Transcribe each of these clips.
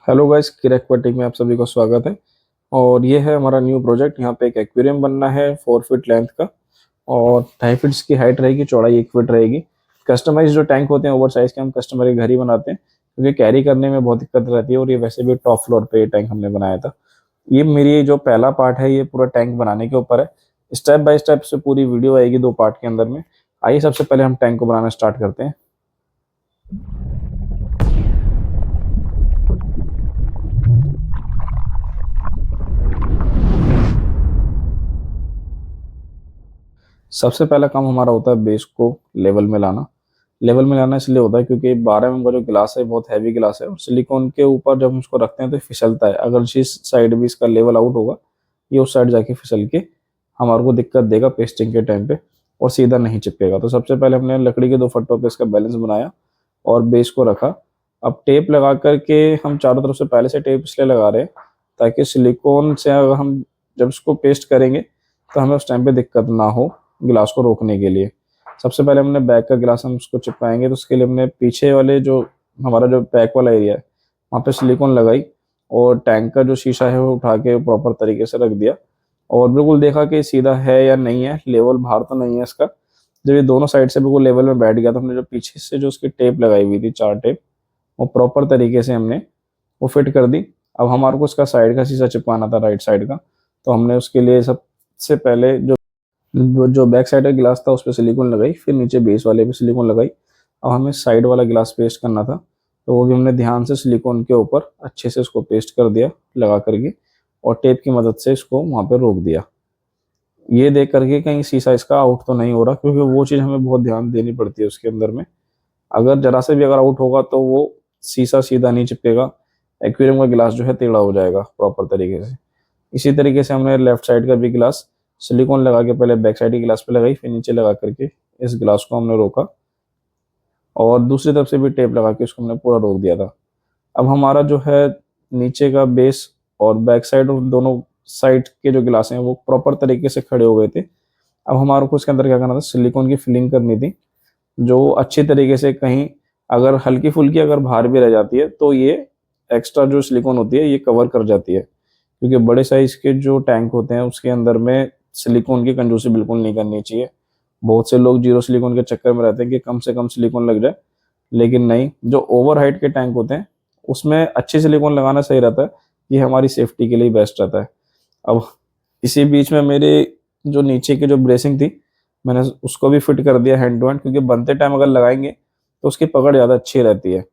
Hello guys, किरा aquatic में आप सभी को स्वागत है। और ये है हमारा न्यू प्रोजेक्ट। यहाँ पे एक एक्वेरियम बनना है 4 फीट लेंथ का और 2.5 फीट की हाइट रहेगी, चौड़ाई 1 फीट रहेगी। कस्टमाइज जो टैंक होते हैं ओवर साइज के हम कस्टमर के घर ही बनाते हैं, क्योंकि कैरी करने में बहुत दिक्कत रहती है। और ये वैसे भी टॉप फ्लोर पे ये टैंक हमने बनाया था। ये मेरी जो पहला पार्ट है, ये पूरा टैंक बनाने के ऊपर है। स्टेप बाय स्टेप से पूरी वीडियो आएगी 2 पार्ट के अंदर में। आइए सबसे पहले हम टैंक को बनाना स्टार्ट करते हैं। सबसे पहला काम हमारा होता है बेस को लेवल में लाना। लेवल में लाना इसलिए होता है क्योंकि 12 mm का जो गिलास है बहुत हैवी गिलास है, और सिलिकॉन के ऊपर जब हम उसको रखते हैं तो फिसलता है। अगर जिस साइड भी इसका लेवल आउट होगा, ये उस साइड जाके फिसल के हमारे को दिक्कत देगा पेस्टिंग के टाइम पे, और सीधा नहीं चिपकेगा। तो सबसे पहले हमने लकड़ी के 2 फट्टों पे इसका बैलेंस बनाया और बेस को रखा। अब टेप लगा करके हम चारों तरफ से पहले से टेप इसलिए लगा रहे हैं ताकि सिलिकॉन से अगर हम जब इसको पेस्ट करेंगे तो हमें उस टाइम पे दिक्कत ना हो, गिलास को रोकने के लिए। सबसे पहले हमने बैक का गिलास हम उसको चिपकाएंगे, तो उसके लिए हमने पीछे वाले जो हमारा जो बैक वाला एरिया है वहाँ पे सिलिकॉन लगाई, और टैंक का जो शीशा है वो उठा के प्रॉपर तरीके से रख दिया। और बिल्कुल देखा कि सीधा है या नहीं है, लेवल बाहर तो नहीं है इसका। जब ये दोनों साइड से बिल्कुल लेवल में बैठ गया तो हमने जो पीछे से जो उसकी टेप लगाई हुई थी, 4 टेप, वो प्रॉपर तरीके से हमने वो फिट कर दी। अब हमारे को इसका साइड का शीशा चिपकाना था, राइट साइड का। तो हमने उसके लिए सबसे पहले जो बैक साइड का गिलास था उस पर सिलिकॉन लगाई, फिर नीचे बेस वाले पे सिलिकॉन लगाई। अब हमें साइड वाला गिलास पेस्ट करना था, तो वो भी हमने ध्यान से सिलिकॉन के ऊपर अच्छे से उसको पेस्ट कर दिया लगा करके, और टेप की मदद से इसको वहाँ पे रोक दिया। ये देख करके कहीं शीशा इसका आउट तो नहीं हो रहा, क्योंकि वो चीज़ हमें बहुत ध्यान देनी पड़ती है उसके अंदर में। अगर जरा से भी अगर आउट होगा तो वो शीशा सीधा नहीं चिपकेगा, एक्वेरियम का गिलास जो है टेढ़ा हो जाएगा प्रॉपर तरीके से। इसी तरीके से हमने लेफ्ट साइड का भी गिलास सिलिकॉन लगा के पहले बैक साइड के गिलास पे लगाई, फिर नीचे लगा करके इस गिलास को हमने रोका, और दूसरी तरफ से भी टेप लगा के उसको हमने पूरा रोक दिया था। अब हमारा जो है नीचे का बेस और बैक साइड और दोनों साइड के जो गिलास हैं वो प्रॉपर तरीके से खड़े हो गए थे। अब हमारे को इसके अंदर क्या करना था, सिलिकॉन की फिलिंग करनी थी, जो अच्छी तरीके से कहीं अगर हल्की फुल्की अगर बाहर भी रह जाती है तो ये एक्स्ट्रा जो सिलिकॉन होती है ये कवर कर जाती है। क्योंकि बड़े साइज के जो टैंक होते हैं उसके अंदर में सिलिकॉन की कंजूसी बिल्कुल नहीं करनी चाहिए। बहुत से लोग जीरो सिलिकॉन के चक्कर में रहते हैं कि कम से कम सिलिकॉन लग जाए, लेकिन नहीं, जो ओवर हाइट के टैंक होते हैं उसमें अच्छी सिलिकॉन लगाना सही रहता है। ये हमारी सेफ्टी के लिए बेस्ट रहता है। अब इसी बीच में मेरे जो नीचे की जो ब्रेसिंग थी मैंने उसको भी फिट कर दिया हैंड टू हैंड, क्योंकि बनते टाइम अगर लगाएंगे तो उसकी पकड़ ज़्यादा अच्छी रहती है।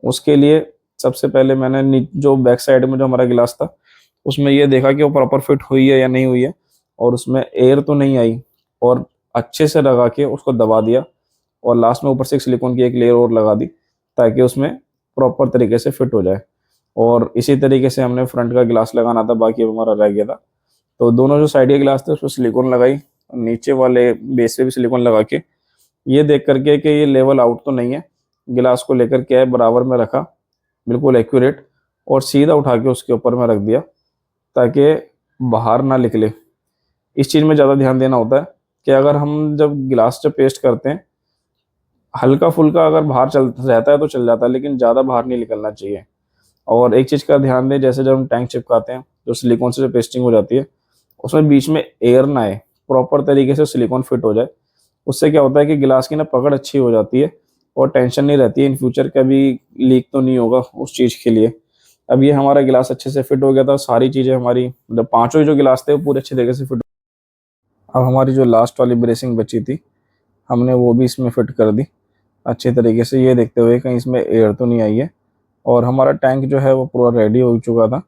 उसके लिए सबसे पहले मैंने जो बैक साइड में जो हमारा गिलास था उसमें ये देखा कि वो प्रॉपर फिट हुई है या नहीं हुई है, और उसमें एयर तो नहीं आई, और अच्छे से लगा के उसको दबा दिया, और लास्ट में ऊपर से एक सिलिकॉन की एक लेयर और लगा दी ताकि उसमें प्रॉपर तरीके से फिट हो जाए। और इसी तरीके से हमने फ्रंट का गिलास लगाना था, बाकी अब हमारा रह गया था। तो दोनों जो साइड के गिलास थे उस पर सिलिकॉन लगाई, नीचे वाले बेस पे भी सिलिकॉन लगा के ये देख करके कि ये लेवल आउट तो नहीं है, गिलास को लेकर के बराबर में रखा, बिल्कुल एक्यूरेट, और सीधा उठा के उसके ऊपर में रख दिया ताकि बाहर ना निकले। इस चीज़ में ज़्यादा ध्यान देना होता है कि अगर हम जब गिलास से पेस्ट करते हैं, हल्का फुल्का अगर बाहर चल रहता है तो चल जाता है, लेकिन ज़्यादा बाहर नहीं निकलना चाहिए। और एक चीज़ का ध्यान दें, जैसे जब हम टैंक चिपकाते हैं जो सिलिकॉन से जो पेस्टिंग हो जाती है उसमें बीच में एयर ना आए, प्रॉपर तरीके से सिलिकॉन फिट हो जाए। उससे क्या होता है कि गिलास की ना पकड़ अच्छी हो जाती है, और टेंशन नहीं रहती है इन फ्यूचर कभी लीक तो नहीं होगा उस चीज़ के लिए। अब ये हमारा गिलास अच्छे से फिट हो गया था, सारी चीज़ें हमारी मतलब पांचों ही जो गिलास थे वो पूरे अच्छे तरीके से फिट। अब हमारी जो लास्ट वाली ब्रेसिंग बची थी हमने वो भी इसमें फिट कर दी अच्छे तरीके से, ये देखते हुए कहीं इसमें एयर तो नहीं आई है। और हमारा टैंक जो है वो पूरा रेडी हो चुका था,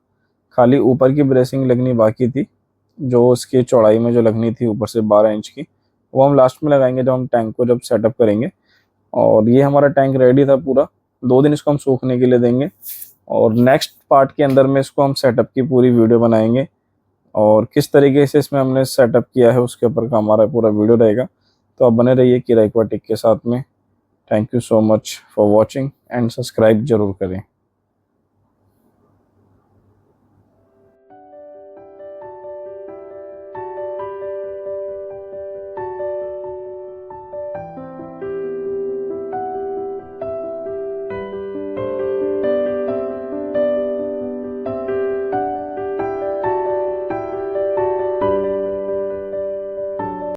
खाली ऊपर की ब्रेसिंग लगनी बाकी थी, जो उसकी चौड़ाई में जो लगनी थी ऊपर से 12 इंच की, वो हम लास्ट में लगाएंगे जब हम टैंक को जब सेटअप करेंगे। और ये हमारा टैंक रेडी था पूरा। 2 दिन इसको हम सूखने के लिए देंगे, और नेक्स्ट पार्ट के अंदर में इसको हम सेटअप की पूरी वीडियो बनाएंगे, और किस तरीके से इसमें हमने सेटअप किया है उसके ऊपर का हमारा पूरा वीडियो रहेगा। तो आप बने रहिए किरा एक्वाटिक के साथ में। Thank you so much for watching, and subscribe जरूर करें।